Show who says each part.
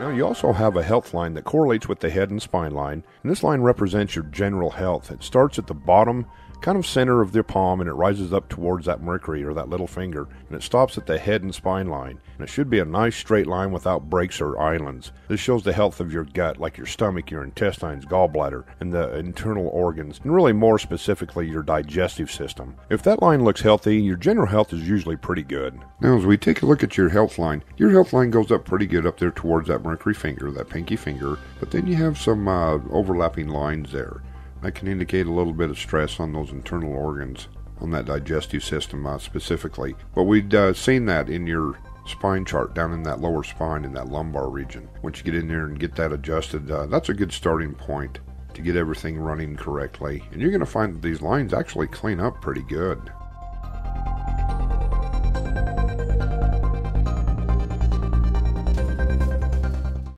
Speaker 1: Now you also have a health line that correlates with the head and spine line, and this line represents your general health. It starts at the bottom, kind of center of the palm, and it rises up towards that mercury or that little finger, and it stops at the head and spine line. And it should be a nice straight line without breaks or islands. This shows the health of your gut, like your stomach, your intestines, gallbladder, and the internal organs, and really more specifically your digestive system. If that line looks healthy, your general health is usually pretty good. Now as we take a look at your health line goes up pretty good up there towards that mercury finger, that pinky finger, but then you have some overlapping lines there. That can indicate a little bit of stress on those internal organs, on that digestive system specifically. But we'd seen that in your spine chart down in that lower spine, in that lumbar region. Once you get in there and get that adjusted, that's a good starting point to get everything running correctly. And you're going to find that these lines actually clean up pretty good.